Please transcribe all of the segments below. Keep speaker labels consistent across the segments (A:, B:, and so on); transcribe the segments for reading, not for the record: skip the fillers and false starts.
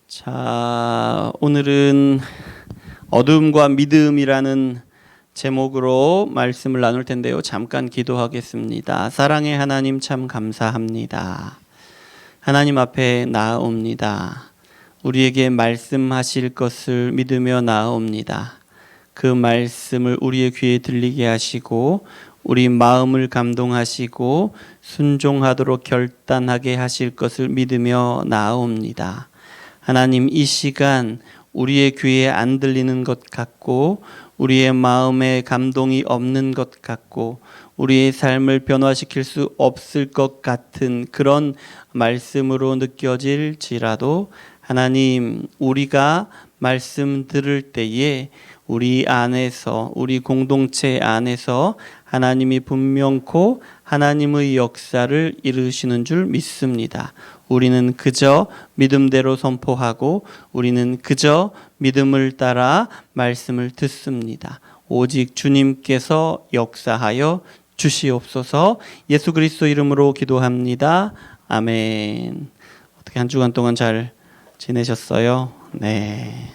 A: 자, 오늘은 어둠과 믿음이라는 제목으로 말씀을 나눌 텐데요. 잠깐 기도하겠습니다. 사랑의 하나님 참 감사합니다. 하나님 앞에 나아옵니다. 우리에게 말씀하실 것을 믿으며 나아옵니다. 그 말씀을 우리의 귀에 들리게 하시고 우리 마음을 감동하시고 순종하도록 결단하게 하실 것을 믿으며 나아옵니다. 하나님, 이 시간 우리의 귀에 안 들리는 것 같고 우리의 마음에 감동이 없는 것 같고 우리의 삶을 변화시킬 수 없을 것 같은 그런 말씀으로 느껴질지라도 하나님, 우리가 말씀 들을 때에 우리 안에서, 우리 공동체 안에서 하나님이 분명코 하나님의 역사를 이루시는 줄 믿습니다. 우리는 그저 믿음대로 선포하고 우리는 그저 믿음을 따라 말씀을 듣습니다. 오직 주님께서 역사하여 주시옵소서. 예수 그리스도 이름으로 기도합니다. 아멘. 어떻게 한 주간 동안 잘 지내셨어요? 네.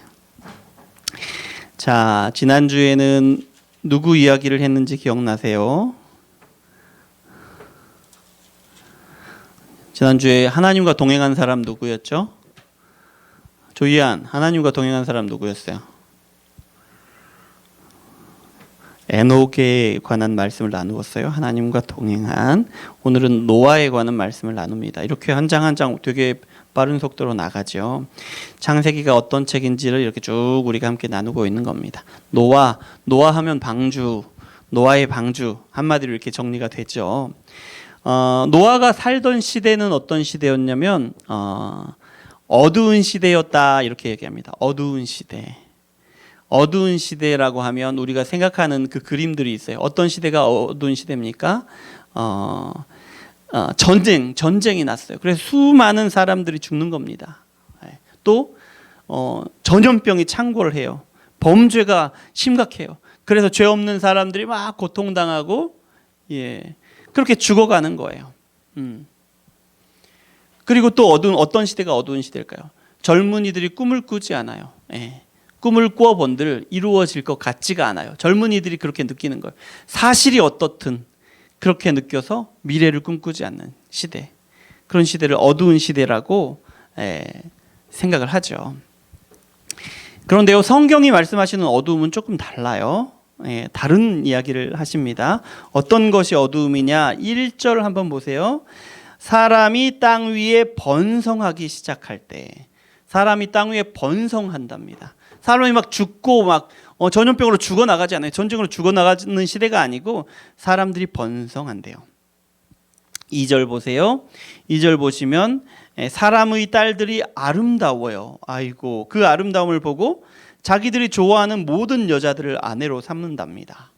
A: 자, 지난주에는 누구 이야기를 했는지 기억나세요? 지난주에 하나님과 동행한 사람 누구였죠? 조이안, 하나님과 동행한 사람 누구였어요? 에녹에 관한 말씀을 나누었어요. 하나님과 동행한. 오늘은 노아에 관한 말씀을 나눕니다. 이렇게 한 장 한 장 되게 빠른 속도로 나가죠. 창세기가 어떤 책인지를 이렇게 쭉 우리가 함께 나누고 있는 겁니다. 노아 하면 방주, 노아의 방주 한마디로 이렇게 정리가 되죠. 노아가 살던 시대는 어떤 시대였냐면 어두운 시대였다 이렇게 얘기합니다. 어두운 시대. 어두운 시대라고 하면 우리가 생각하는 그 그림들이 있어요. 어떤 시대가 어두운 시대입니까? 전쟁이 났어요. 그래서 수많은 사람들이 죽는 겁니다. 또 전염병이 창궐을 해요. 범죄가 심각해요. 그래서 죄 없는 사람들이 막 고통당하고 그렇게 죽어가는 거예요. 그리고 또 어떤 시대가 어두운 시대일까요? 젊은이들이 꿈을 꾸지 않아요. 꿈을 꾸어본들 이루어질 것 같지가 않아요. 젊은이들이 그렇게 느끼는 거예요. 사실이 어떻든 그렇게 느껴서 미래를 꿈꾸지 않는 시대. 그런 시대를 어두운 시대라고 생각을 하죠. 그런데요, 성경이 말씀하시는 어두움은 조금 달라요. 다른 이야기를 하십니다. 어떤 것이 어두움이냐? 1절 한번 보세요. 사람이 땅 위에 번성하기 시작할 때, 사람이 땅 위에 번성한답니다. 사람이 막 죽고 막 전염병으로 죽어나가지 않아요. 전쟁으로 죽어나가는 시대가 아니고 사람들이 번성한대요. 2절 보세요. 2절 보시면 사람의 딸들이 아름다워요. 아이고, 그 아름다움을 보고 자기들이 좋아하는 모든 여자들을 아내로 삼는답니다.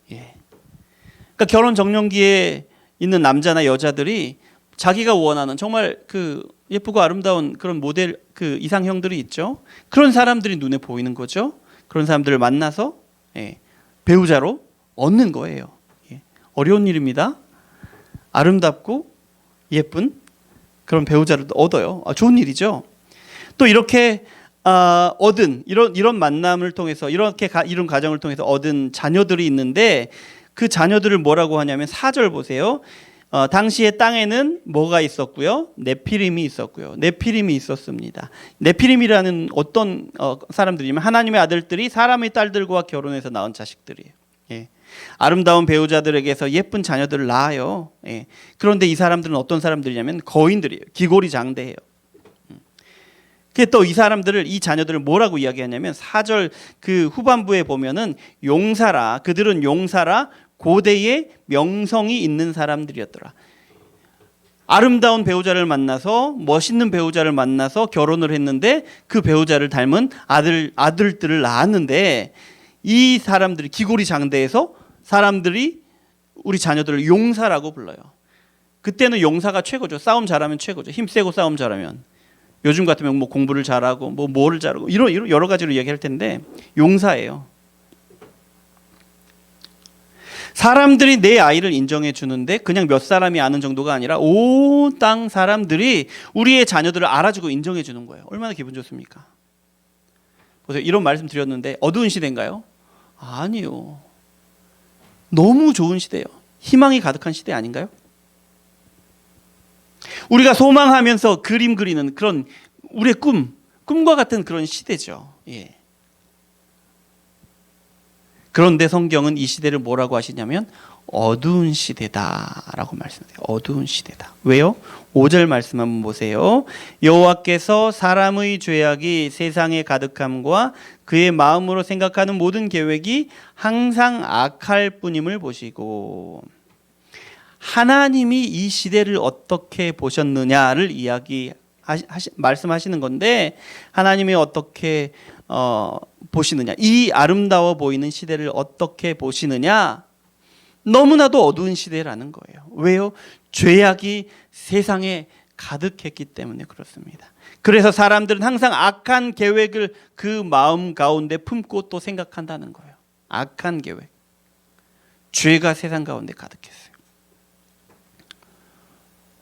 A: 그러니까 결혼 정년기에 있는 남자나 여자들이 자기가 원하는 정말 그 예쁘고 아름다운 그런 모델 그 이상형들이 있죠. 그런 사람들이 눈에 보이는 거죠. 그런 사람들을 만나서 배우자로 얻는 거예요. 어려운 일입니다. 아름답고 예쁜 그런 배우자를 얻어요. 좋은 일이죠. 또 이렇게 얻은 이런 만남을 통해서 이렇게 이런 과정을 통해서 얻은 자녀들이 있는데 그 자녀들을 뭐라고 하냐면 4절 보세요. 당시에 땅에는 뭐가 있었고요? 네피림이 있었고요. 네피림이 있었습니다. 네피림이라는 어떤 사람들이냐면 하나님의 아들들이 사람의 딸들과 결혼해서 낳은 자식들이에요. 아름다운 배우자들에게서 예쁜 자녀들을 낳아요. 그런데 이 사람들은 어떤 사람들이냐면 거인들이에요. 기골이 장대해요. 또 이 사람들을, 이 자녀들을 뭐라고 이야기하냐면 4절 그 후반부에 보면은 용사라, 그들은 용사라 고대의 명성이 있는 사람들이었더라. 아름다운 배우자를 만나서 멋있는 배우자를 만나서 결혼을 했는데 그 배우자를 닮은 아들들을 낳았는데 이 사람들이 기골이 장대해서 사람들이 우리 자녀들을 용사라고 불러요. 그때는 용사가 최고죠. 싸움 잘하면 최고죠. 힘세고 싸움 잘하면. 요즘 같으면 뭐 공부를 잘하고 뭐를 잘하고 이런 여러 가지로 이야기할 텐데 용사예요. 사람들이 내 아이를 인정해 주는데 그냥 몇 사람이 아는 정도가 아니라 온 땅 사람들이 우리의 자녀들을 알아주고 인정해 주는 거예요. 얼마나 기분 좋습니까? 보세요. 이런 말씀 드렸는데 어두운 시대인가요? 아니요. 너무 좋은 시대예요. 희망이 가득한 시대 아닌가요? 우리가 소망하면서 그림 그리는 그런 우리의 꿈과 같은 그런 시대죠. 예. 그런데 성경은 이 시대를 뭐라고 하시냐면 어두운 시대다라고 말씀해요. 어두운 시대다. 왜요? 5절 말씀 한번 보세요. 여호와께서 사람의 죄악이 세상에 가득함과 그의 마음으로 생각하는 모든 계획이 항상 악할 뿐임을 보시고, 하나님이 이 시대를 어떻게 보셨느냐를 말씀하시는 건데, 하나님이 어떻게 보시느냐, 이 아름다워 보이는 시대를 어떻게 보시느냐, 너무나도 어두운 시대라는 거예요. 왜요? 죄악이 세상에 가득했기 때문에 그렇습니다. 그래서 사람들은 항상 악한 계획을 그 마음 가운데 품고 또 생각한다는 거예요. 악한 계획. 죄가 세상 가운데 가득했어요.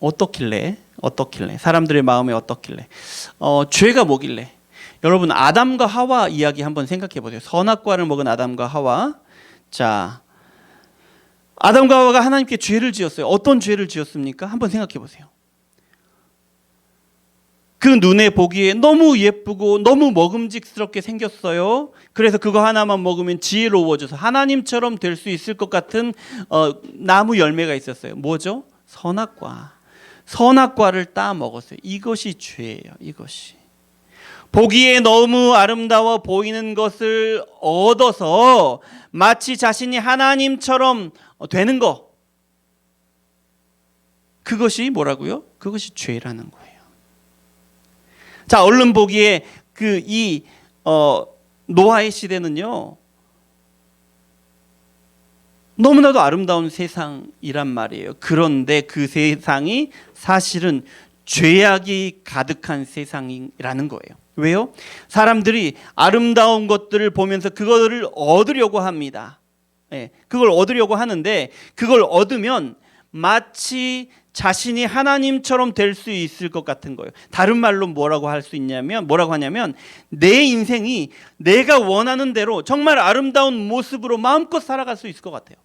A: 어떻길래? 사람들의 마음에 어떻길래? 죄가 뭐길래? 여러분, 아담과 하와 이야기 한번 생각해 보세요. 선악과를 먹은 아담과 하와. 자, 아담과 하와가 하나님께 죄를 지었어요. 어떤 죄를 지었습니까? 한번 생각해 보세요. 그 눈에 보기에 너무 예쁘고 너무 먹음직스럽게 생겼어요. 그래서 그거 하나만 먹으면 지혜로워져서 하나님처럼 될 수 있을 것 같은 나무 열매가 있었어요. 뭐죠? 선악과. 선악과를 따 먹었어요. 이것이 죄예요. 이것이. 보기에 너무 아름다워 보이는 것을 얻어서 마치 자신이 하나님처럼 되는 거. 그것이 뭐라고요? 그것이 죄라는 거예요. 자, 얼른 보기에 노아의 시대는요, 너무나도 아름다운 세상이란 말이에요. 그런데 그 세상이 사실은 죄악이 가득한 세상이라는 거예요. 왜요? 사람들이 아름다운 것들을 보면서 그거를 얻으려고 합니다. 예, 그걸 얻으려고 하는데, 그걸 얻으면 마치 자신이 하나님처럼 될 수 있을 것 같은 거예요. 다른 말로 뭐라고 하냐면 내 인생이 내가 원하는 대로 정말 아름다운 모습으로 마음껏 살아갈 수 있을 것 같아요.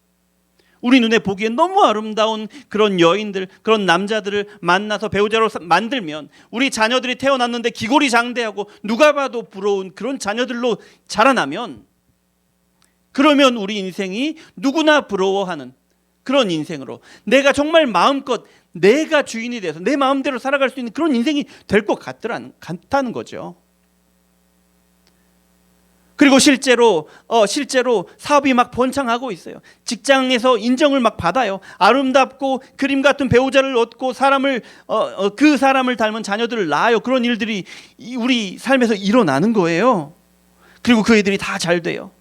A: 우리 눈에 보기에 너무 아름다운 그런 여인들, 그런 남자들을 만나서 배우자로 만들면, 우리 자녀들이 태어났는데 기골이 장대하고 누가 봐도 부러운 그런 자녀들로 자라나면, 그러면 우리 인생이 누구나 부러워하는 그런 인생으로, 내가 정말 마음껏 내가 주인이 돼서 내 마음대로 살아갈 수 있는 그런 인생이 될 것 같다는 거죠. 그리고 실제로 사업이 막 번창하고 있어요. 직장에서 인정을 막 받아요. 아름답고 그림 같은 배우자를 얻고 그 사람을 닮은 자녀들을 낳아요. 그런 일들이 우리 삶에서 일어나는 거예요. 그리고 그 애들이 다 잘 돼요.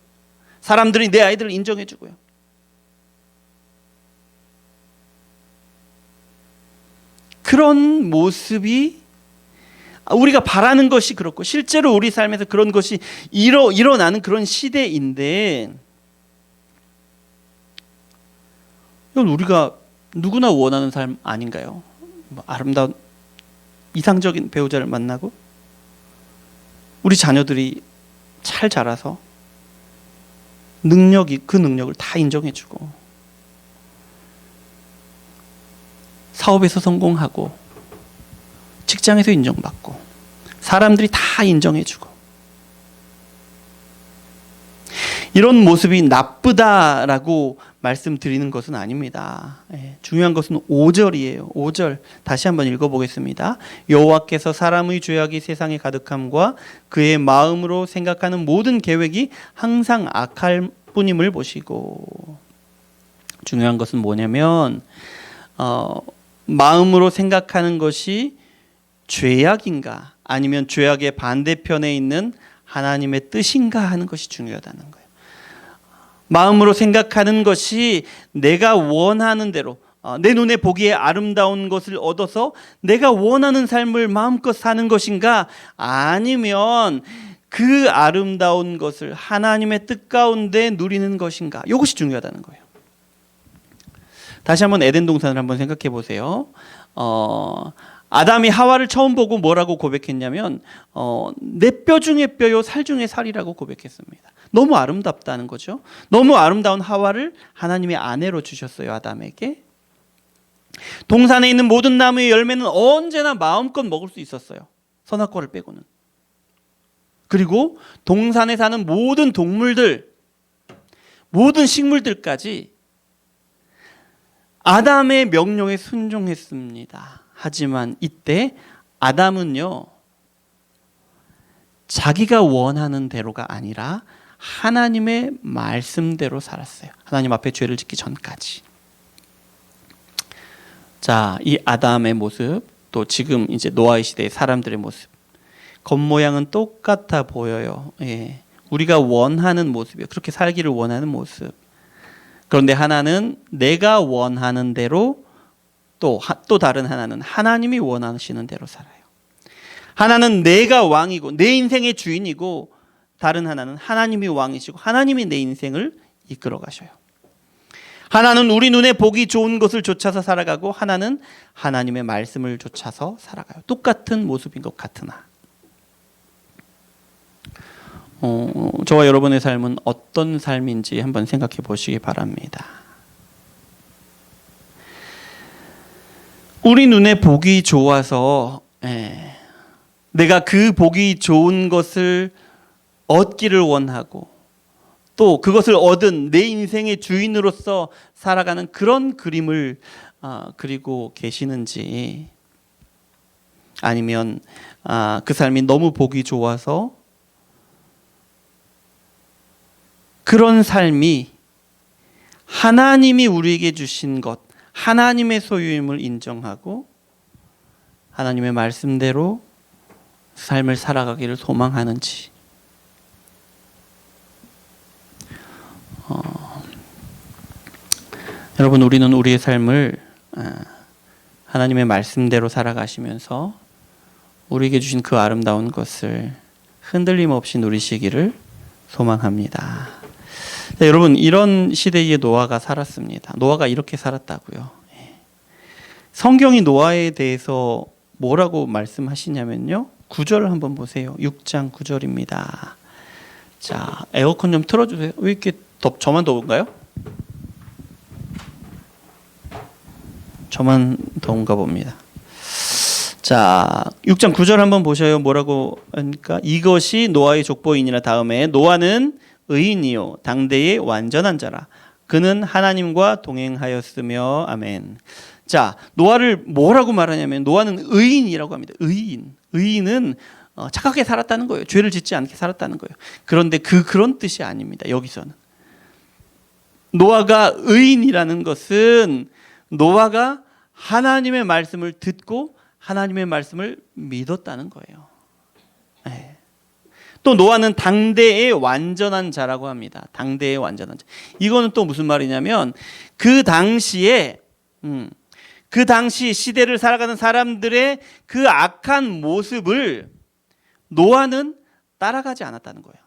A: 사람들이 내 아이들을 인정해 주고요. 그런 모습이 우리가 바라는 것이 그렇고, 실제로 우리 삶에서 그런 것이 일어나는 그런 시대인데, 이건 우리가 누구나 원하는 삶 아닌가요? 아름다운 이상적인 배우자를 만나고 우리 자녀들이 잘 자라서 그 능력을 다 인정해주고, 사업에서 성공하고 직장에서 인정받고 사람들이 다 인정해주고, 이런 모습이 나쁘다라고 말씀드리는 것은 아닙니다. 중요한 것은 5절이에요. 5절 다시 한번 읽어보겠습니다. 여호와께서 사람의 죄악이 세상에 가득함과 그의 마음으로 생각하는 모든 계획이 항상 악할 뿐임을 보시고. 중요한 것은 뭐냐면 마음으로 생각하는 것이 죄악인가, 아니면 죄악의 반대편에 있는 하나님의 뜻인가 하는 것이 중요하다는 거예요. 마음으로 생각하는 것이 내가 원하는 대로, 내 눈에 보기에 아름다운 것을 얻어서 내가 원하는 삶을 마음껏 사는 것인가, 아니면 그 아름다운 것을 하나님의 뜻 가운데 누리는 것인가, 이것이 중요하다는 거예요. 다시 한번 에덴 동산을 한번 생각해 보세요. 아담이 하와를 처음 보고 뭐라고 고백했냐면 내 뼈 중에 뼈요 살 중에 살이라고 고백했습니다. 너무 아름답다는 거죠. 너무 아름다운 하와를 하나님의 아내로 주셨어요. 아담에게. 동산에 있는 모든 나무의 열매는 언제나 마음껏 먹을 수 있었어요. 선악과를 빼고는. 그리고 동산에 사는 모든 동물들, 모든 식물들까지 아담의 명령에 순종했습니다. 하지만 이때 아담은요, 자기가 원하는 대로가 아니라 하나님의 말씀대로 살았어요. 하나님 앞에 죄를 짓기 전까지. 자, 이 아담의 모습, 또 지금 이제 노아의 시대의 사람들의 모습, 겉모양은 똑같아 보여요. 예. 우리가 원하는 모습이에요. 그렇게 살기를 원하는 모습. 그런데 하나는 내가 원하는 대로, 또 다른 하나는 하나님이 원하시는 대로 살아요. 하나는 내가 왕이고 내 인생의 주인이고, 다른 하나는 하나님이 왕이시고 하나님이 내 인생을 이끌어 가셔요. 하나는 우리 눈에 보기 좋은 것을 쫓아서 살아가고, 하나는 하나님의 말씀을 쫓아서 살아가요. 똑같은 모습인 것 같으나 저와 여러분의 삶은 어떤 삶인지 한번 생각해 보시기 바랍니다. 우리 눈에 보기 좋아서 내가 그 보기 좋은 것을 얻기를 원하고, 또 그것을 얻은 내 인생의 주인으로서 살아가는 그런 그림을 그리고 계시는지, 아니면 그 삶이 너무 보기 좋아서 그런 삶이 하나님이 우리에게 주신 것, 하나님의 소유임을 인정하고 하나님의 말씀대로 삶을 살아가기를 소망하는지. 여러분, 우리는 우리의 삶을 하나님의 말씀대로 살아가시면서 우리에게 주신 그 아름다운 것을 흔들림 없이 누리시기를 소망합니다. 자, 여러분, 이런 시대에 노아가 살았습니다. 노아가 이렇게 살았다고요. 성경이 노아에 대해서 뭐라고 말씀하시냐면요, 9절 한번 보세요. 6장 9절입니다. 자, 에어컨 좀 틀어주세요. 왜 이렇게 저만 더운가요? 저만 더운가 봅니다. 자, 6장 9절 한번 보셔요. 뭐라고 하니까, 이것이 노아의 족보이니라. 다음에 노아는 의인이요 당대의 완전한 자라. 그는 하나님과 동행하였으며. 아멘. 자, 노아를 뭐라고 말하냐면 노아는 의인이라고 합니다. 의인은 착하게 살았다는 거예요. 죄를 짓지 않게 살았다는 거예요. 그런데 그런 뜻이 아닙니다. 여기서는 노아가 의인이라는 것은 노아가 하나님의 말씀을 듣고 하나님의 말씀을 믿었다는 거예요. 네. 또 노아는 당대의 완전한 자라고 합니다. 당대의 완전한 자. 이거는 또 무슨 말이냐면 그 당시 시대를 살아가는 사람들의 그 악한 모습을 노아는 따라가지 않았다는 거예요.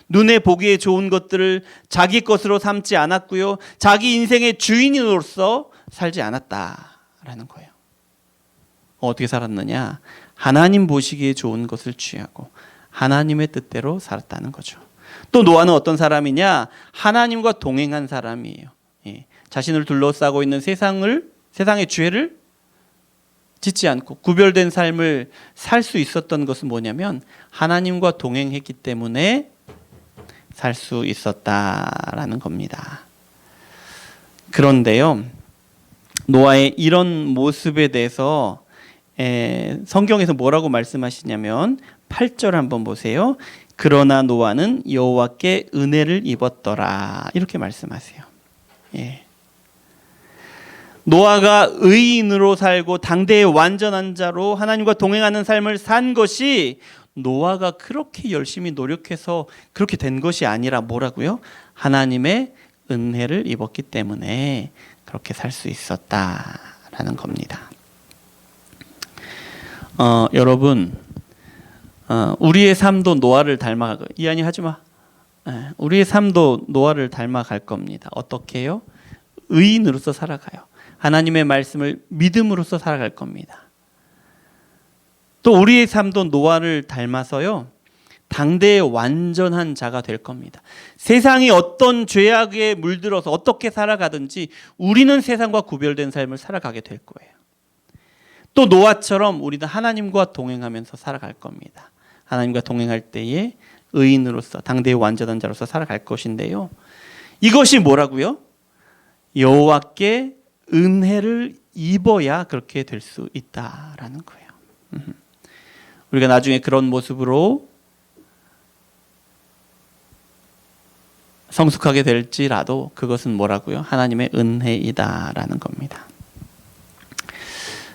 A: 눈에 보기에 좋은 것들을 자기 것으로 삼지 않았고요. 자기 인생의 주인으로서 살지 않았다라는 거예요. 어떻게 살았느냐? 하나님 보시기에 좋은 것을 취하고 하나님의 뜻대로 살았다는 거죠. 또 노아는 어떤 사람이냐? 하나님과 동행한 사람이에요. 자신을 둘러싸고 있는 세상의 죄를 짓지 않고 구별된 삶을 살 수 있었던 것은 뭐냐면 하나님과 동행했기 때문에 살 수 있었다라는 겁니다. 그런데요, 노아의 이런 모습에 대해서 성경에서 뭐라고 말씀하시냐면 8절 한번 보세요. 그러나 노아는 여호와께 은혜를 입었더라. 이렇게 말씀하세요. 예. 노아가 의인으로 살고 당대의 완전한 자로 하나님과 동행하는 삶을 산 것이 노아가 그렇게 열심히 노력해서 그렇게 된 것이 아니라 뭐라고요? 하나님의 은혜를 입었기 때문에 그렇게 살 수 있었다라는 겁니다. 여러분, 우리의 삶도 노아를 닮아가고, 이한이 하지 마. 우리의 삶도 노아를 닮아갈 겁니다. 어떻게 해요? 의인으로서 살아가요. 하나님의 말씀을 믿음으로써 살아갈 겁니다. 또 우리의 삶도 노아를 닮아서요, 당대의 완전한 자가 될 겁니다. 세상이 어떤 죄악에 물들어서 어떻게 살아가든지 우리는 세상과 구별된 삶을 살아가게 될 거예요. 또 노아처럼 우리는 하나님과 동행하면서 살아갈 겁니다. 하나님과 동행할 때에 의인으로서 당대의 완전한 자로서 살아갈 것인데요, 이것이 뭐라고요? 여호와께 은혜를 입어야 그렇게 될 수 있다라는 거예요. 우리가 나중에 그런 모습으로 성숙하게 될지라도 그것은 뭐라고요? 하나님의 은혜이다라는 겁니다.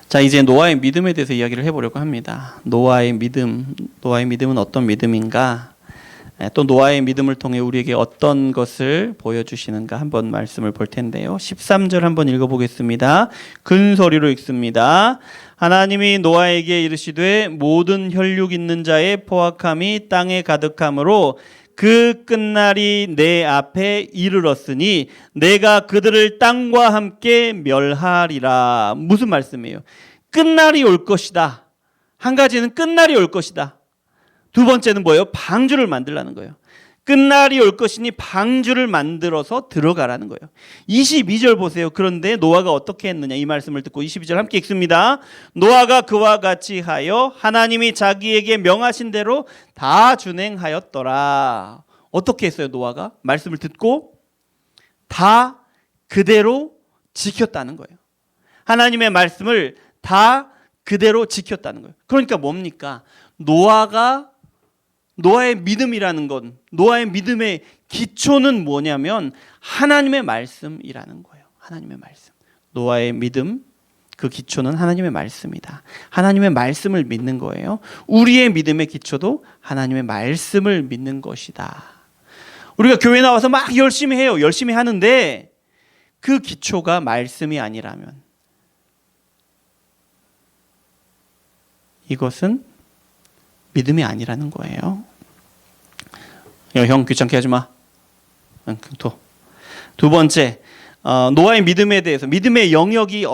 A: 자, 이제 노아의 믿음에 대해서 이야기를 해보려고 합니다. 노아의 믿음은 어떤 믿음인가? 또 노아의 믿음을 통해 우리에게 어떤 것을 보여주시는가 한번 말씀을 볼 텐데요. 13절 한번 읽어보겠습니다. 큰 소리로 읽습니다. 하나님이 노아에게 이르시되 모든 혈육 있는 자의 포악함이 땅에 가득함으로 그 끝날이 내 앞에 이르렀으니 내가 그들을 땅과 함께 멸하리라. 무슨 말씀이에요? 끝날이 올 것이다. 한 가지는 끝날이 올 것이다. 두 번째는 뭐예요? 방주를 만들라는 거예요. 끝날이 올 것이니 방주를 만들어서 들어가라는 거예요. 22절 보세요. 그런데 노아가 어떻게 했느냐, 이 말씀을 듣고 22절 함께 읽습니다. 노아가 그와 같이 하여 하나님이 자기에게 명하신 대로 다 준행하였더라. 어떻게 했어요? 노아가 말씀을 듣고 다 그대로 지켰다는 거예요. 하나님의 말씀을 다 그대로 지켰다는 거예요. 그러니까 뭡니까? 노아의 믿음이라는 건, 노아의 믿음의 기초는 뭐냐면 하나님의 말씀이라는 거예요. 하나님의 말씀. 노아의 믿음, 그 기초는 하나님의 말씀이다. 하나님의 말씀을 믿는 거예요. 우리의 믿음의 기초도 하나님의 말씀을 믿는 것이다. 우리가 교회 나와서 막 열심히 해요. 열심히 하는데 그 기초가 말씀이 아니라면 이것은 믿음이 아니라는 거예요. 형 귀찮게 하지 마. 두 번째, 노아의 믿음에 대해서 믿음의 영역이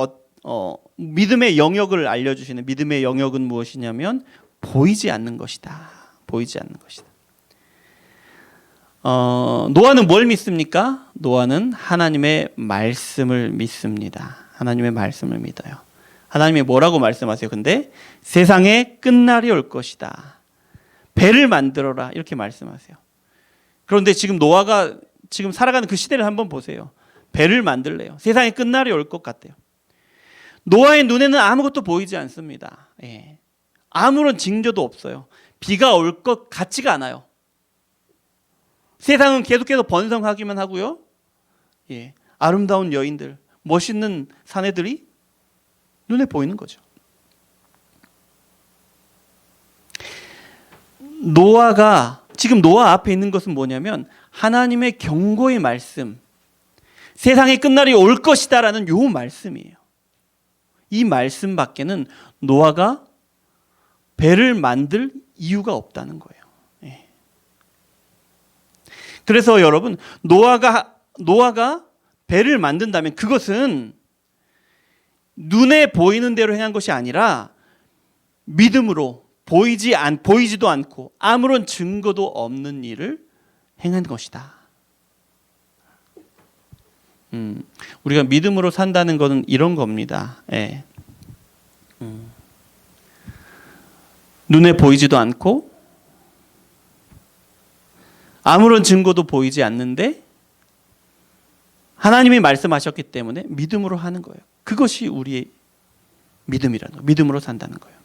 A: 믿음의 영역을 알려주시는 믿음의 영역은 무엇이냐면 보이지 않는 것이다. 보이지 않는 것이다. 노아는 뭘 믿습니까? 노아는 하나님의 말씀을 믿습니다. 하나님의 말씀을 믿어요. 하나님이 뭐라고 말씀하세요? 근데 세상에 끝날이 올 것이다. 배를 만들어라. 이렇게 말씀하세요. 그런데 지금 노아가 지금 살아가는 그 시대를 한번 보세요. 배를 만들래요. 세상에 끝날이 올 것 같아요. 노아의 눈에는 아무것도 보이지 않습니다. 예. 아무런 징조도 없어요. 비가 올 것 같지가 않아요. 세상은 계속해서 번성하기만 하고요. 예. 아름다운 여인들, 멋있는 사내들이 눈에 보이는 거죠. 지금 노아 앞에 있는 것은 뭐냐면 하나님의 경고의 말씀, 세상의 끝날이 올 것이다라는 요 말씀이에요. 이 말씀 밖에는 노아가 배를 만들 이유가 없다는 거예요. 예. 그래서 여러분, 노아가 배를 만든다면 그것은 눈에 보이는 대로 행한 것이 아니라 믿음으로 보이지도 않고 아무런 증거도 없는 일을 행한 것이다. 우리가 믿음으로 산다는 것은 이런 겁니다. 예. 눈에 보이지도 않고 아무런 증거도 보이지 않는데 하나님이 말씀하셨기 때문에 믿음으로 하는 거예요. 그것이 우리의 믿음이라는 거예요. 믿음으로 산다는 거예요.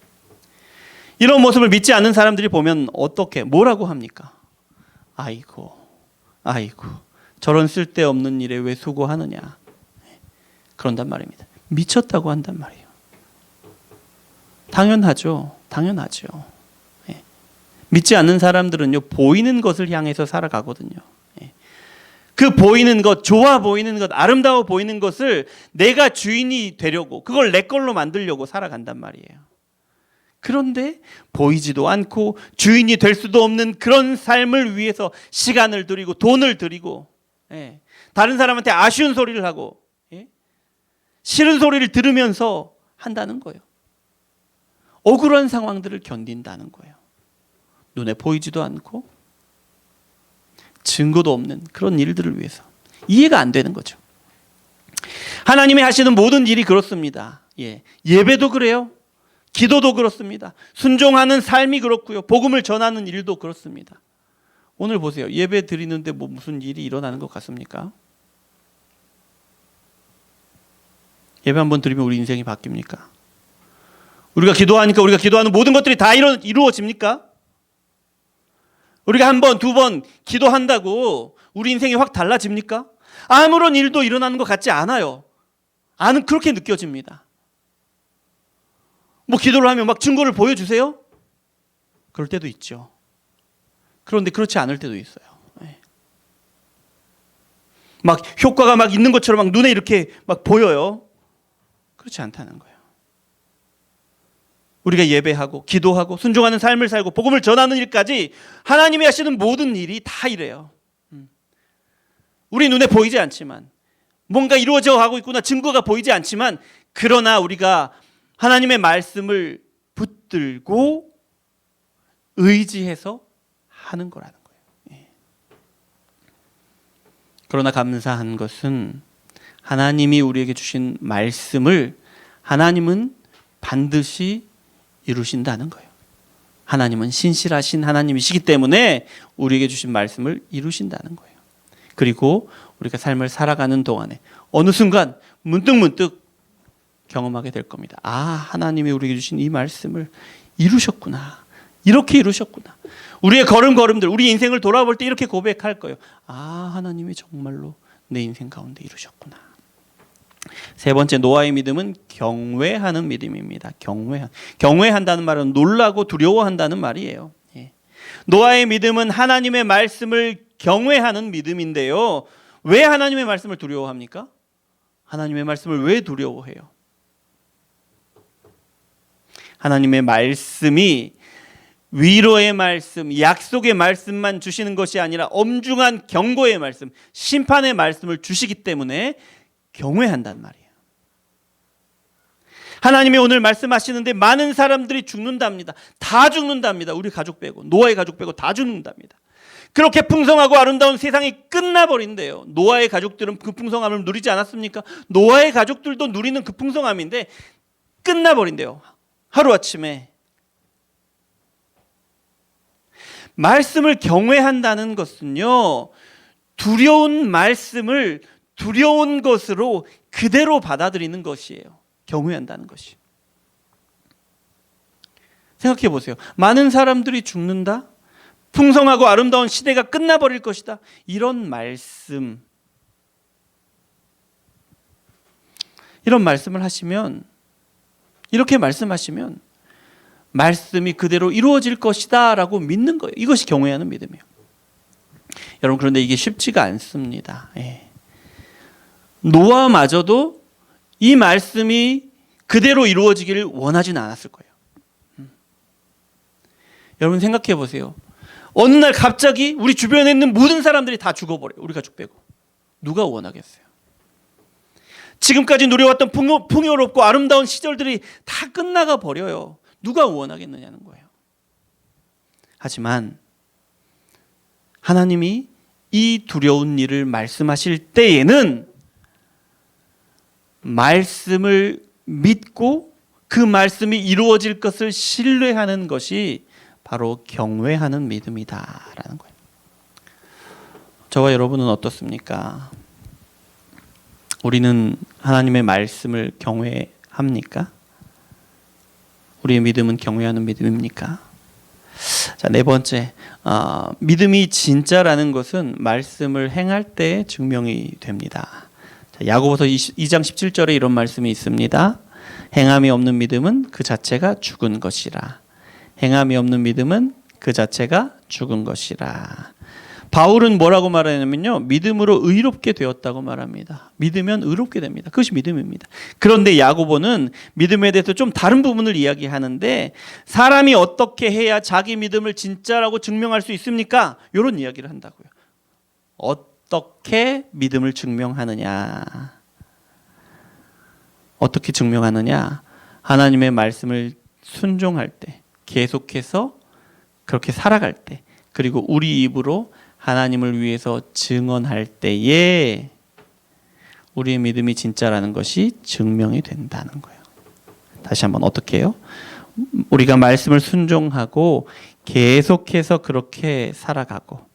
A: 이런 모습을 믿지 않는 사람들이 보면 뭐라고 합니까? 아이고 저런 쓸데없는 일에 왜 수고하느냐, 그런단 말입니다. 미쳤다고 한단 말이에요. 당연하죠. 예. 믿지 않는 사람들은요, 보이는 것을 향해서 살아가거든요. 예. 그 보이는 것, 좋아 보이는 것, 아름다워 보이는 것을 내가 주인이 되려고, 그걸 내 걸로 만들려고 살아간단 말이에요. 그런데 보이지도 않고 주인이 될 수도 없는 그런 삶을 위해서 시간을 들이고 돈을 들이고, 다른 사람한테 아쉬운 소리를 하고, 싫은 소리를 들으면서 한다는 거예요. 억울한 상황들을 견딘다는 거예요. 눈에 보이지도 않고 증거도 없는 그런 일들을 위해서. 이해가 안 되는 거죠. 하나님이 하시는 모든 일이 그렇습니다. 예배도 그래요. 기도도 그렇습니다. 순종하는 삶이 그렇고요. 복음을 전하는 일도 그렇습니다. 오늘 보세요. 예배 드리는데 뭐 무슨 일이 일어나는 것 같습니까? 예배 한번 드리면 우리 인생이 바뀝니까? 우리가 기도하니까 우리가 기도하는 모든 것들이 다 이루어집니까? 우리가 한 번, 두 번 기도한다고 우리 인생이 확 달라집니까? 아무런 일도 일어나는 것 같지 않아요. 그렇게 느껴집니다. 뭐 기도를 하면 막 증거를 보여주세요? 그럴 때도 있죠. 그런데 그렇지 않을 때도 있어요. 막 효과가 막 있는 것처럼 막 눈에 이렇게 막 보여요. 그렇지 않다는 거예요. 우리가 예배하고 기도하고 순종하는 삶을 살고 복음을 전하는 일까지 하나님이 하시는 모든 일이 다 이래요. 우리 눈에 보이지 않지만, 뭔가 이루어져 가고 있구나 증거가 보이지 않지만, 그러나 우리가 하나님의 말씀을 붙들고 의지해서 하는 거라는 거예요. 그러나 감사한 것은 하나님이 우리에게 주신 말씀을 하나님은 반드시 이루신다는 거예요. 하나님은 신실하신 하나님이시기 때문에 우리에게 주신 말씀을 이루신다는 거예요. 그리고 우리가 삶을 살아가는 동안에 어느 순간 문득문득 경험하게 될 겁니다. 하나님이 우리에게 주신 이 말씀을 이루셨구나. 이렇게 이루셨구나. 우리의 걸음걸음들, 우리 인생을 돌아볼 때 이렇게 고백할 거예요. 하나님이 정말로 내 인생 가운데 이루셨구나. 세 번째, 노아의 믿음은 경외하는 믿음입니다. 경외한다는 말은 놀라고 두려워한다는 말이에요. 노아의 믿음은 하나님의 말씀을 경외하는 믿음인데요. 왜 하나님의 말씀을 두려워합니까? 하나님의 말씀을 왜 두려워해요? 하나님의 말씀이 위로의 말씀, 약속의 말씀만 주시는 것이 아니라 엄중한 경고의 말씀, 심판의 말씀을 주시기 때문에 경외한단 말이에요. 하나님이 오늘 말씀하시는데 많은 사람들이 죽는답니다. 다 죽는답니다. 우리 가족 빼고, 노아의 가족 빼고 다 죽는답니다. 그렇게 풍성하고 아름다운 세상이 끝나버린대요. 노아의 가족들은 그 풍성함을 누리지 않았습니까? 노아의 가족들도 누리는 그 풍성함인데 끝나버린대요. 하루아침에. 말씀을 경외한다는 것은요, 두려운 말씀을 두려운 것으로 그대로 받아들이는 것이에요. 경외한다는 것이. 생각해 보세요. 많은 사람들이 죽는다? 풍성하고 아름다운 시대가 끝나버릴 것이다. 이런 말씀을 하시면, 이렇게 말씀하시면 말씀이 그대로 이루어질 것이다 라고 믿는 거예요. 이것이 경외하는 믿음이에요. 여러분, 그런데 이게 쉽지가 않습니다. 노아마저도 이 말씀이 그대로 이루어지기를 원하지는 않았을 거예요. 여러분 생각해 보세요. 어느 날 갑자기 우리 주변에 있는 모든 사람들이 다 죽어버려요. 우리 가족 빼고. 누가 원하겠어요? 지금까지 누려왔던 풍요롭고 아름다운 시절들이 다 끝나가 버려요. 누가 원하겠느냐는 거예요. 하지만 하나님이 이 두려운 일을 말씀하실 때에는 말씀을 믿고 그 말씀이 이루어질 것을 신뢰하는 것이 바로 경외하는 믿음이다라는 거예요. 저와 여러분은 어떻습니까? 우리는 하나님의 말씀을 경외합니까? 우리의 믿음은 경외하는 믿음입니까? 자, 네 번째, 믿음이 진짜라는 것은 말씀을 행할 때 증명이 됩니다. 자, 야고보서 2장 17절에 이런 말씀이 있습니다. 행함이 없는 믿음은 그 자체가 죽은 것이라. 행함이 없는 믿음은 그 자체가 죽은 것이라. 바울은 뭐라고 말하냐면요, 믿음으로 의롭게 되었다고 말합니다. 믿으면 의롭게 됩니다. 그것이 믿음입니다. 그런데 야고보는 믿음에 대해서 좀 다른 부분을 이야기하는데, 사람이 어떻게 해야 자기 믿음을 진짜라고 증명할 수 있습니까? 이런 이야기를 한다고요. 어떻게 믿음을 증명하느냐? 어떻게 증명하느냐? 하나님의 말씀을 순종할 때, 계속해서 그렇게 살아갈 때, 그리고 우리 입으로 하나님을 위해서 증언할 때에 우리의 믿음이 진짜라는 것이 증명이 된다는 거예요. 다시 한번 어떻게 해요? 우리가 말씀을 순종하고 계속해서 그렇게 살아가고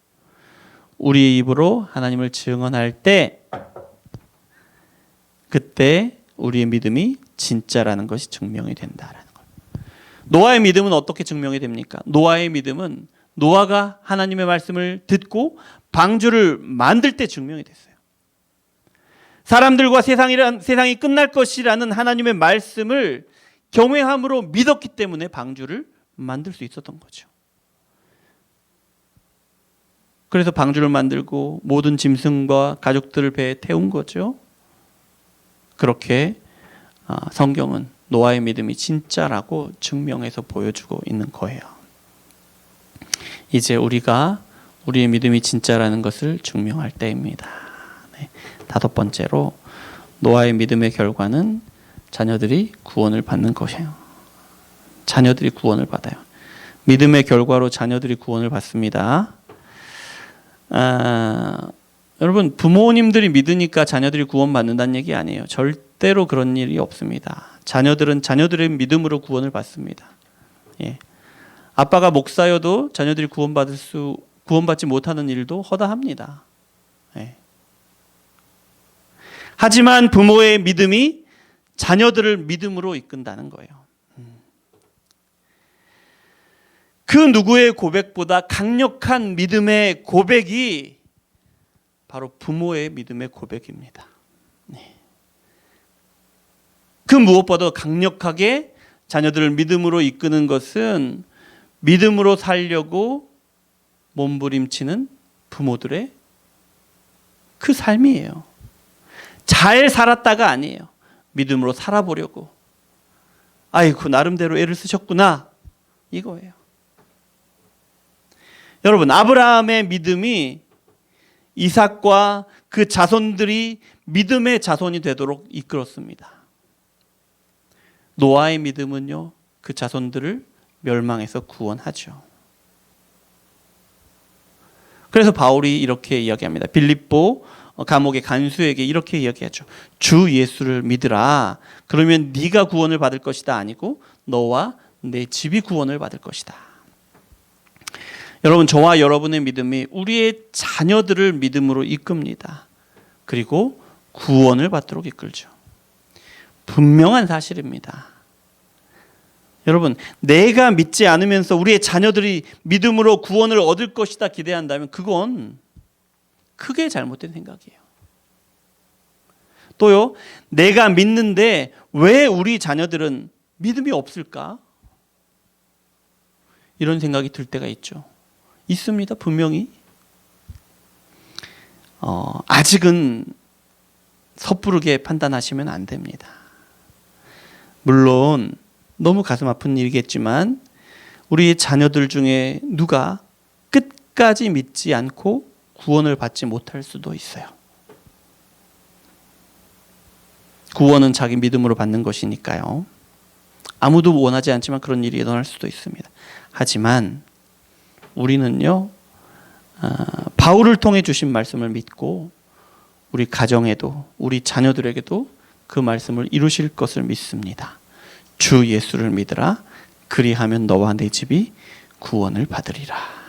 A: 우리의 입으로 하나님을 증언할 때, 그때 우리의 믿음이 진짜라는 것이 증명이 된다라는 거예요. 노아의 믿음은 어떻게 증명이 됩니까? 노아의 믿음은 노아가 하나님의 말씀을 듣고 방주를 만들 때 증명이 됐어요. 사람들과 세상이 끝날 것이라는 하나님의 말씀을 경외함으로 믿었기 때문에 방주를 만들 수 있었던 거죠. 그래서 방주를 만들고 모든 짐승과 가족들을 배에 태운 거죠. 그렇게 성경은 노아의 믿음이 진짜라고 증명해서 보여주고 있는 거예요. 이제 우리가 우리의 믿음이 진짜라는 것을 증명할 때입니다. 네. 5번째로, 노아의 믿음의 결과는 자녀들이 구원을 받는 것이에요. 자녀들이 구원을 받아요. 믿음의 결과로 자녀들이 구원을 받습니다. 여러분, 부모님들이 믿으니까 자녀들이 구원받는다는 얘기 아니에요. 절대로 그런 일이 없습니다. 자녀들은 자녀들의 믿음으로 구원을 받습니다. 예. 아빠가 목사여도 자녀들이 구원받지 못하는 일도 허다합니다. 예. 하지만 부모의 믿음이 자녀들을 믿음으로 이끈다는 거예요. 그 누구의 고백보다 강력한 믿음의 고백이 바로 부모의 믿음의 고백입니다. 네. 그 무엇보다 강력하게 자녀들을 믿음으로 이끄는 것은 믿음으로 살려고 몸부림치는 부모들의 그 삶이에요. 잘 살았다가 아니에요. 믿음으로 살아보려고. 아이고, 나름대로 애를 쓰셨구나, 이거예요. 여러분, 아브라함의 믿음이 이삭과 그 자손들이 믿음의 자손이 되도록 이끌었습니다. 노아의 믿음은요, 그 자손들을 멸망해서 구원하죠. 그래서 바울이 이렇게 이야기합니다. 빌립보 감옥의 간수에게 이렇게 이야기하죠. 주 예수를 믿으라. 그러면 네가 구원을 받을 것이다 아니고 너와 내 집이 구원을 받을 것이다. 여러분, 저와 여러분의 믿음이 우리의 자녀들을 믿음으로 이끕니다. 그리고 구원을 받도록 이끌죠. 분명한 사실입니다. 여러분, 내가 믿지 않으면서 우리의 자녀들이 믿음으로 구원을 얻을 것이다 기대한다면 그건 크게 잘못된 생각이에요. 또요, 내가 믿는데 왜 우리 자녀들은 믿음이 없을까? 이런 생각이 들 때가 있죠. 있습니다. 분명히. 아직은 섣부르게 판단하시면 안 됩니다. 물론 너무 가슴 아픈 일이겠지만 우리 자녀들 중에 누가 끝까지 믿지 않고 구원을 받지 못할 수도 있어요. 구원은 자기 믿음으로 받는 것이니까요. 아무도 원하지 않지만 그런 일이 일어날 수도 있습니다. 하지만 우리는요, 바울을 통해 주신 말씀을 믿고 우리 가정에도 우리 자녀들에게도 그 말씀을 이루실 것을 믿습니다. 주 예수를 믿으라. 그리하면 너와 내 집이 구원을 받으리라.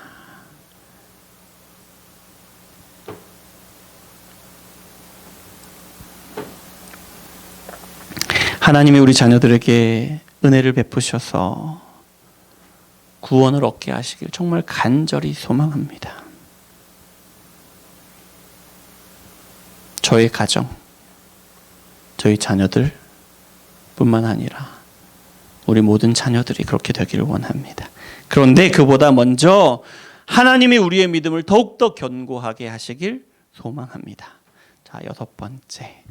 A: 하나님이 우리 자녀들에게 은혜를 베푸셔서 구원을 얻게 하시길 정말 간절히 소망합니다. 저의 가정, 저희 자녀들 뿐만 아니라 우리 모든 자녀들이 그렇게 되기를 원합니다. 그런데 그보다 먼저 하나님이 우리의 믿음을 더욱더 견고하게 하시길 소망합니다. 자, 6번째.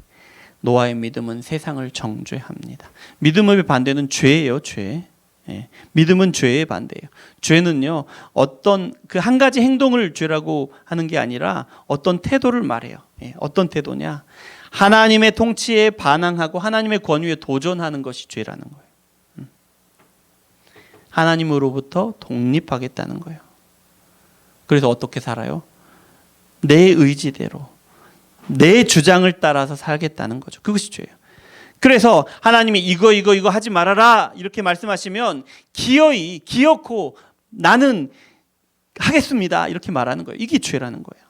A: 노아의 믿음은 세상을 정죄합니다. 믿음의 반대는 죄예요, 죄. 예, 믿음은 죄의 반대예요. 죄는요, 어떤 그 한 가지 행동을 죄라고 하는 게 아니라 어떤 태도를 말해요. 예, 어떤 태도냐? 하나님의 통치에 반항하고 하나님의 권위에 도전하는 것이 죄라는 거예요. 하나님으로부터 독립하겠다는 거예요. 그래서 어떻게 살아요? 내 의지대로, 내 주장을 따라서 살겠다는 거죠. 그것이 죄예요. 그래서 하나님이 이거 하지 말아라 이렇게 말씀하시면 기어코 나는 하겠습니다 이렇게 말하는 거예요. 이게 죄라는 거예요.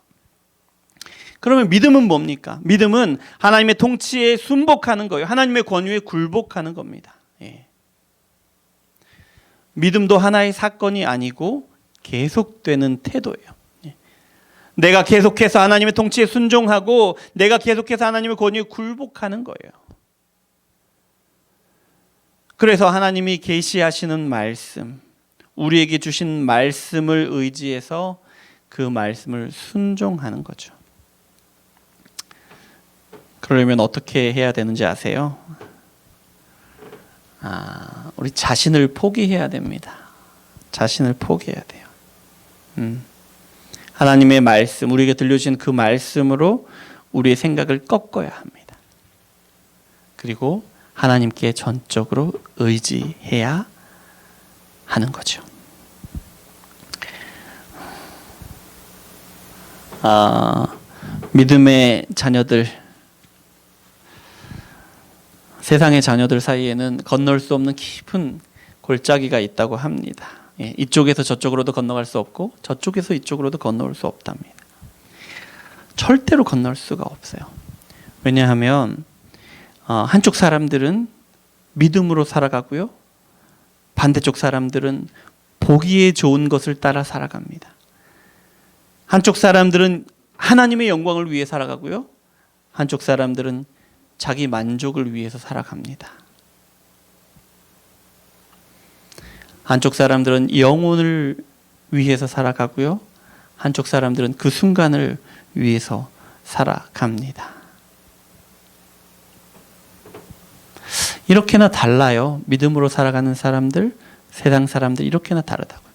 A: 그러면 믿음은 뭡니까? 믿음은 하나님의 통치에 순복하는 거예요. 하나님의 권위에 굴복하는 겁니다. 예. 믿음도 하나의 사건이 아니고 계속되는 태도예요. 예. 내가 계속해서 하나님의 통치에 순종하고 내가 계속해서 하나님의 권위에 굴복하는 거예요. 그래서 하나님이 계시하시는 말씀, 우리에게 주신 말씀을 의지해서 그 말씀을 순종하는 거죠. 그러려면 어떻게 해야 되는지 아세요? 우리 자신을 포기해야 됩니다. 자신을 포기해야 돼요. 하나님의 말씀, 우리에게 들려주신 그 말씀으로 우리의 생각을 꺾어야 합니다. 그리고 하나님께 전적으로 의지해야 하는 거죠. 믿음의 자녀들, 세상의 자녀들 사이에는 건널 수 없는 깊은 골짜기가 있다고 합니다. 예, 이쪽에서 저쪽으로도 건너갈 수 없고 저쪽에서 이쪽으로도 건너올 수 없답니다. 절대로 건널 수가 없어요. 왜냐하면 한쪽 사람들은 믿음으로 살아가고요, 반대쪽 사람들은 보기에 좋은 것을 따라 살아갑니다. 한쪽 사람들은 하나님의 영광을 위해 살아가고요, 한쪽 사람들은 자기 만족을 위해서 살아갑니다. 한쪽 사람들은 영혼을 위해서 살아가고요, 한쪽 사람들은 그 순간을 위해서 살아갑니다. 이렇게나 달라요. 믿음으로 살아가는 사람들, 세상 사람들 이렇게나 다르다고요.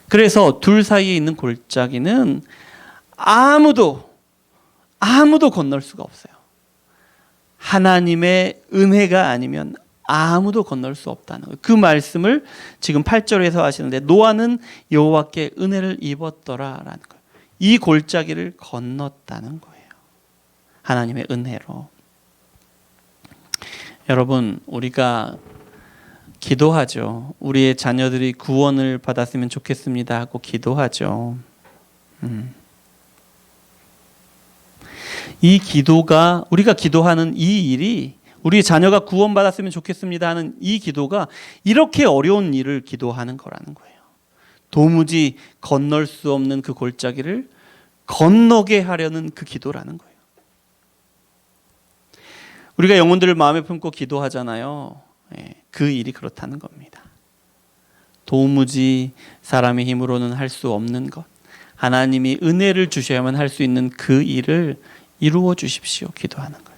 A: 그래서 둘 사이에 있는 골짜기는 아무도 건널 수가 없어요. 하나님의 은혜가 아니면 아무도 건널 수 없다는 거예요. 그 말씀을 지금 8절에서 하시는데, 노아는 여호와께 은혜를 입었더라라는 거예요. 이 골짜기를 건넜다는 거예요. 하나님의 은혜로. 여러분, 우리가 기도하죠. 우리의 자녀들이 구원을 받았으면 좋겠습니다 하고 기도하죠. 이 기도가, 우리가 기도하는 이 일이, 우리 자녀가 구원받았으면 좋겠습니다 하는 이 기도가 이렇게 어려운 일을 기도하는 거라는 거예요. 도무지 건널 수 없는 그 골짜기를 건너게 하려는 그 기도라는 거예요. 우리가 영혼들을 마음에 품고 기도하잖아요. 그 일이 그렇다는 겁니다. 도무지 사람의 힘으로는 할 수 없는 것, 하나님이 은혜를 주셔야만 할 수 있는 그 일을 이루어 주십시오. 기도하는 거예요.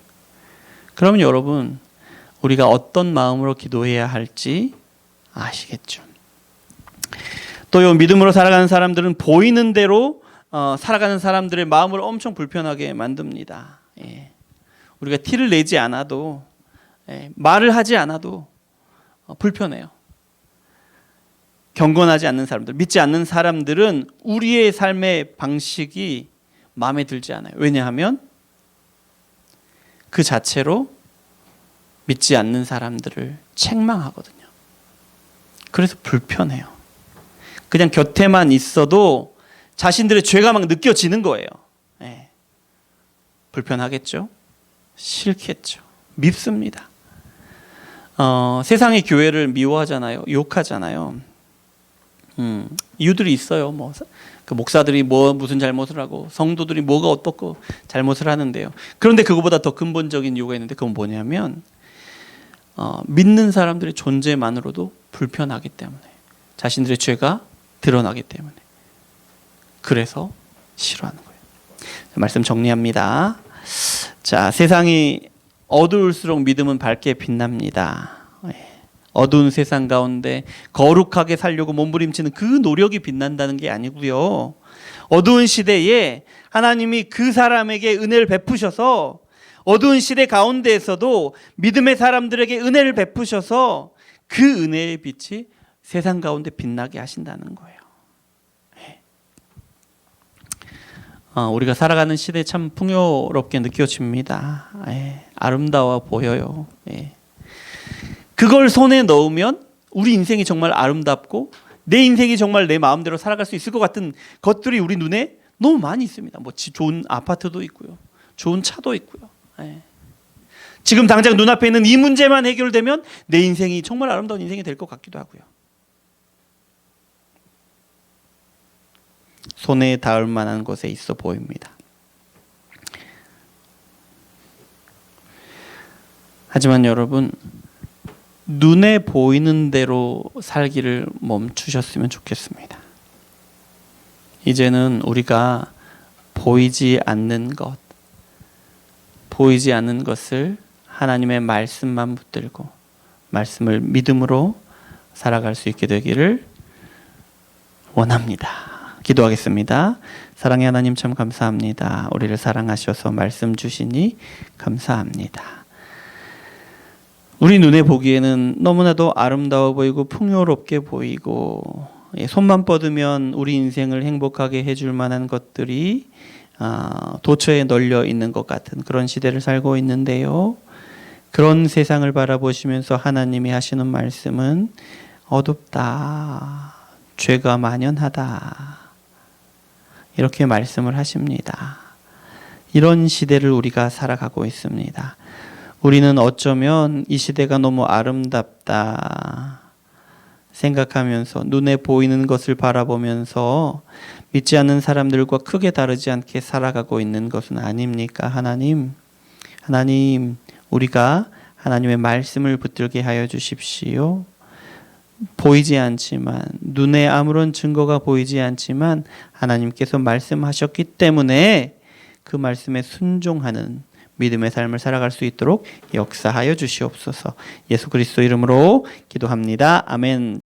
A: 그러면 여러분, 우리가 어떤 마음으로 기도해야 할지 아시겠죠? 또요, 믿음으로 살아가는 사람들은 보이는 대로 살아가는 사람들의 마음을 엄청 불편하게 만듭니다. 우리가 티를 내지 않아도, 말을 하지 않아도 불편해요. 경건하지 않는 사람들, 믿지 않는 사람들은 우리의 삶의 방식이 마음에 들지 않아요. 왜냐하면 그 자체로 믿지 않는 사람들을 책망하거든요. 그래서 불편해요. 그냥 곁에만 있어도 자신들의 죄가 막 느껴지는 거예요. 불편하겠죠? 싫겠죠? 밉습니다. 세상의 교회를 미워하잖아요. 욕하잖아요. 이유들이 있어요. 그 목사들이 무슨 잘못을 하고 성도들이 뭐가 어떻고 잘못을 하는데요. 그런데 그거보다 더 근본적인 이유가 있는데, 그건 뭐냐면 믿는 사람들의 존재만으로도 불편하기 때문에, 자신들의 죄가 드러나기 때문에. 그래서 싫어하는 거예요. 말씀 정리합니다. 자, 세상이 어두울수록 믿음은 밝게 빛납니다. 어두운 세상 가운데 거룩하게 살려고 몸부림치는 그 노력이 빛난다는 게 아니고요. 어두운 시대에 하나님이 그 사람에게 은혜를 베푸셔서 어두운 시대 가운데에서도 믿음의 사람들에게 은혜를 베푸셔서 그 은혜의 빛이 세상 가운데 빛나게 하신다는 거예요. 우리가 살아가는 시대에 참 풍요롭게 느껴집니다. 아름다워 보여요. 그걸 손에 넣으면 우리 인생이 정말 아름답고 내 인생이 정말 내 마음대로 살아갈 수 있을 것 같은 것들이 우리 눈에 너무 많이 있습니다. 뭐 좋은 아파트도 있고요, 좋은 차도 있고요. 지금 당장 눈앞에 있는 이 문제만 해결되면 내 인생이 정말 아름다운 인생이 될 것 같기도 하고요. 손에 닿을 만한 곳에 있어 보입니다. 하지만 여러분, 눈에 보이는 대로 살기를 멈추셨으면 좋겠습니다. 이제는 우리가 보이지 않는 것을 하나님의 말씀만 붙들고 말씀을 믿음으로 살아갈 수 있게 되기를 원합니다. 기도하겠습니다. 사랑의 하나님, 참 감사합니다. 우리를 사랑하셔서 말씀 주시니 감사합니다. 우리 눈에 보기에는 너무나도 아름다워 보이고 풍요롭게 보이고 손만 뻗으면 우리 인생을 행복하게 해줄 만한 것들이 도처에 널려 있는 것 같은 그런 시대를 살고 있는데요. 그런 세상을 바라보시면서 하나님이 하시는 말씀은 어둡다, 죄가 만연하다, 이렇게 말씀을 하십니다. 이런 시대를 우리가 살아가고 있습니다. 우리는 어쩌면 이 시대가 너무 아름답다 생각하면서 눈에 보이는 것을 바라보면서 믿지 않는 사람들과 크게 다르지 않게 살아가고 있는 것은 아닙니까? 하나님, 우리가 하나님의 말씀을 붙들게 하여 주십시오. 보이지 않지만, 눈에 아무런 증거가 보이지 않지만 하나님께서 말씀하셨기 때문에 그 말씀에 순종하는 믿음의 삶을 살아갈 수 있도록 역사하여 주시옵소서. 예수 그리스도 이름으로 기도합니다. 아멘.